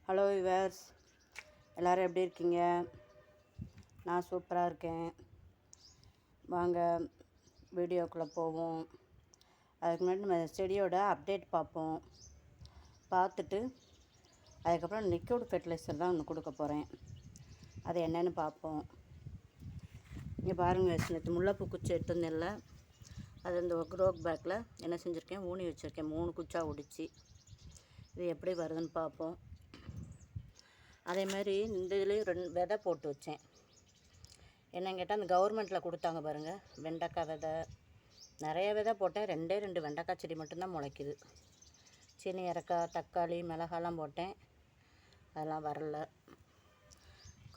Hello viewers, எல்லோரும் எப்படி இருக்கீங்க? நான் சூப்பராக இருக்கேன். வாங்க வீடியோக்குள்ளே போவோம். அதுக்கு முன்னாடி நம்ம செடியோட அப்டேட் பார்ப்போம். பார்த்துட்டு அதுக்கப்புறம் லிக்விட் ஃபெர்டிலைசர் தான் ஒன்று கொடுக்க போகிறேன். அது என்னென்னு பார்ப்போம். இங்கே பாருங்கள், நேற்று முல்லைப்பூ குச்சி எடுத்துருந்தேன்ல, அது இந்த க்ரோக் பேக்கில் என்ன செஞ்சுருக்கேன், ஊனி வச்சுருக்கேன். 3 குச்சா ஒடிச்சு. இது எப்படி வருதுன்னு பார்ப்போம். அதேமாதிரி இந்த இதுலேயும் 2 விதை போட்டு வச்சேன். என்னன்னு கேட்டால், அந்த கவர்மெண்ட்டில் கொடுத்தாங்க பாருங்கள், வெண்டைக்காய் விதை. நிறைய விதை போட்டேன். 2 வெண்டைக்காய் செடி மட்டும்தான் முளைக்குது. சீனி இறக்காய், தக்காளி, மிளகாலாம் போட்டேன். அதெல்லாம் வரல.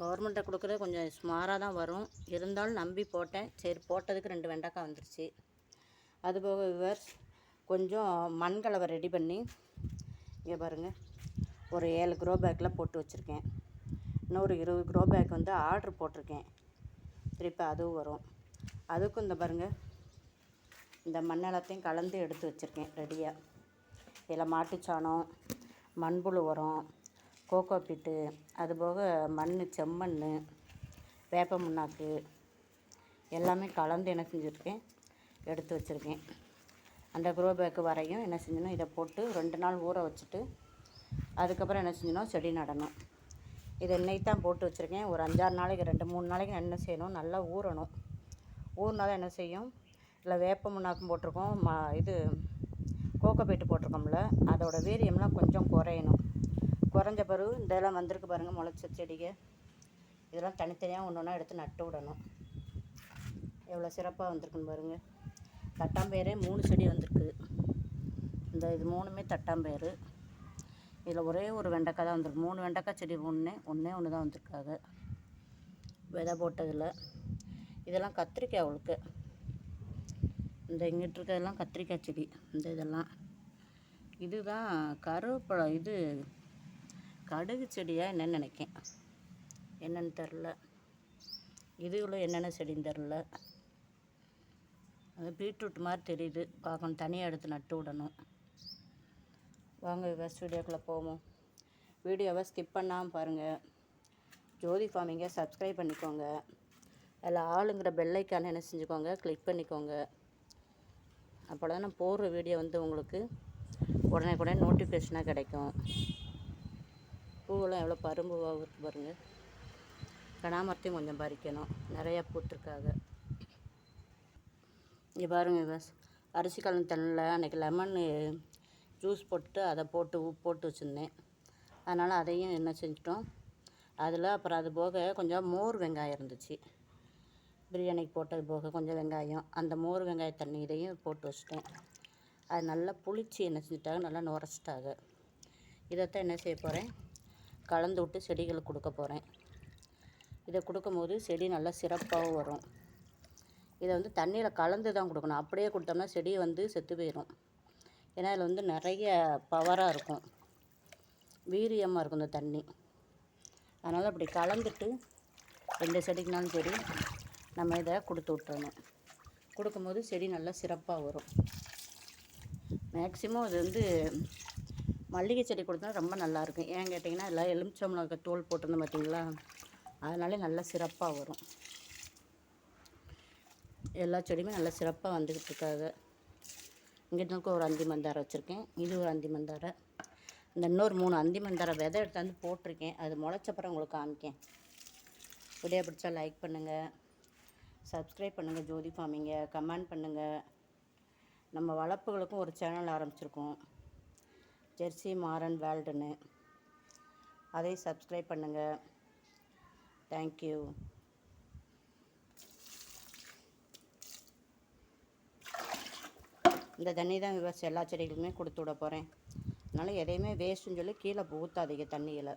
கவர்மெண்ட்டை கொடுக்குறது கொஞ்சம் சுமாராக தான் வரும். இருந்தாலும் நம்பி போட்டேன். சரி, போட்டதுக்கு 2 வெண்டைக்காய் வந்துருச்சு. அதுபோக விவர்ஸ், கொஞ்சம் மண் கலவை ரெடி பண்ணி இங்கே பாருங்கள், ஒரு 7 க்ரோ பேக்கில் போட்டு வச்சுருக்கேன். இன்னொரு 20 க்ரோ பேக் வந்து ஆர்ட்ரு போட்டிருக்கேன். திருப்பி அதுவும் வரும். அதுக்கும் இந்த பாருங்கள், இந்த மண் எல்லாத்தையும் கலந்து எடுத்து வச்சுருக்கேன் ரெடியாக. இதில் மாட்டுச்சாணம், மண்புழு உரம், கோகோ பீட்டு, அதுபோக மண், செம்மண், வேப்ப முன்னாக்கு எல்லாமே கலந்து என்ன செஞ்சுருக்கேன், எடுத்து வச்சுருக்கேன். அந்த க்ரோ பேக்கு வரையும் என்ன செஞ்சணும், இதை போட்டு 2 நாள் ஊற வச்சுட்டு அதுக்கப்புறம் என்ன செஞ்சணும், செடி நடணும். இதை இன்னைக்கு தான் போட்டு வச்சுருக்கேன். ஒரு 5-6 நாளைக்கு, 2-3 நாளைக்கு நான் என்ன செய்யணும், நல்லா ஊறணும். ஊறினாதான் என்ன செய்யும், இல்லை வேப்ப முன்னாக்கும் போட்டிருக்கோம், இது கோகோ பீட்டு போட்டிருக்கோம்ல, அதோடய வீரியம்லாம் கொஞ்சம் குறையணும். குறைஞ்ச பிறகு இதெல்லாம் வந்திருக்கு பாருங்கள், முளைச்ச செடிகள். இதெல்லாம் தனித்தனியாக ஒன்று ஒன்றா எடுத்து நட்டு விடணும். எவ்வளோ சிறப்பாக வந்திருக்குன்னு பாருங்கள். தட்டாம்பயிரே 3 செடி வந்திருக்கு. இது 3மே தட்டாம்பயிறு. இதில் ஒரே ஒரு வெண்டைக்காய் தான் வந்திருக்கு. 3 வெண்டைக்காய் செடி ஒன்றே ஒன்று தான் வந்திருக்காங்க விதை போட்டதில். இதெல்லாம் கத்திரிக்காய் அவளுக்கு. இந்த இங்கிட்டு இருக்கிறதெல்லாம் கத்திரிக்காய் செடி. இதெல்லாம் இதுதான் கருவேப்பிலை, இது கடுகு செடியாக என்னென்னு நினைக்கேன், என்னென்னு தெரில. இதுகளும் என்னென்ன செடின்னு தெரில. அது பீட்ரூட் மாதிரி தெரியுது பார்க்கணும். தனியாக எடுத்து நட்டு விடணும். வாங்க ஃபஸ்ட் வீடியோக்குள்ளே போவோம். வீடியோவை ஸ்கிப் பண்ணாமல் பாருங்கள். ஜோதி ஃபார்மிங்கை சப்ஸ்கிரைப் பண்ணிக்கோங்க. அதில் ஆளுங்கிற பெல்லைக்கான என்ன செஞ்சுக்கோங்க, கிளிக் பண்ணிக்கோங்க. அப்போ தான் நான் போடுற வீடியோ வந்து உங்களுக்கு உடனே நோட்டிஃபிகேஷனாக கிடைக்கும். பூவெல்லாம் எவ்வளோ பரும்புவாக இருக்குது பாருங்கள். கனாமரத்தையும் கொஞ்சம் பறிக்கணும், நிறையா பூத்துருக்காங்க. இங்கே பாருங்கள், அரிசி கலந்த தண்ணியில் அன்றைக்கி லெமன் ஜூஸ் போட்டு அதை போட்டு உப்பு போட்டு வச்சுருந்தேன். அதனால் அதையும் என்ன செஞ்சிட்டோம், அதில் அப்புறம் அது போக கொஞ்சம் மோர் வெங்காயம் இருந்துச்சு, பிரியாணிக்கு போட்டது போக கொஞ்சம் வெங்காயம், அந்த மோர் வெங்காய தண்ணி இதையும் போட்டு வச்சுட்டேன். அது நல்லா புளிச்சு என்ன செஞ்சுட்டாங்க, நல்லா நுரைச்சிட்டாங்க. இதைத்தான் என்ன செய்ய போகிறேன், கலந்து விட்டு செடிகளுக்கு கொடுக்க போகிறேன். இதை கொடுக்கும்போது செடி நல்லா சிறப்பாகவும் வரும். இதை வந்து தண்ணியில் கலந்து தான் கொடுக்கணும். அப்படியே கொடுத்தோம்னா செடி வந்து செத்து போயிடும். ஏன்னா இதில் வந்து நிறைய பவராக இருக்கும், வீரியமாக இருக்கும் இந்த தண்ணி. அதனால் அப்படி கலந்துட்டு 2 செடிக்குனாலும் சரி நம்ம இதை கொடுத்து விட்டுறணும். கொடுக்கும்போது செடி நல்லா சிறப்பாக வரும். மேக்ஸிமம் இது வந்து மல்லிகை செடி கொடுத்தா ரொம்ப நல்லாயிருக்கும். ஏன் கேட்டிங்கன்னா, எல்லாம் எலுமிச்சம்பழம் தோல் போட்டிருந்தோம் பார்த்தீங்களா, அதனாலே நல்லா சிறப்பாக வரும். எல்லா செடியுமே நல்லா சிறப்பாக வந்துக்கிட்டு இருக்காங்க. இங்கிட்ட ஒரு அந்தி மந்தாரை வச்சுருக்கேன். இது ஒரு அந்தி மந்தாரை. இந்த இன்னொரு 3 அந்தி மந்தாரை விதை எடுத்தாந்து போட்டிருக்கேன். அது முளைச்சப்பறம் உங்களுக்கு காமிக்கேன். வீடியோ பிடிச்சா லைக் பண்ணுங்கள், சப்ஸ்கிரைப் பண்ணுங்கள் ஜோதி ஃபார்மிங்கை, கமெண்ட் பண்ணுங்கள். நம்ம வளர்ப்புகளுக்கும் ஒரு சேனல் ஆரம்பிச்சிருக்கோம், ஜெர்சி மாறன் வேர்ல்டுன்னு. அதையும் சப்ஸ்கிரைப் பண்ணுங்கள். தேங்க்யூ. இந்த தண்ணி தான் விவசாயம் எல்லா செடிகளுமே கொடுத்து விட போகிறேன். அதனால் எதையுமே வேஸ்ட்டுன்னு சொல்லி கீழே ஊற்றாதீங்க தண்ணியில்.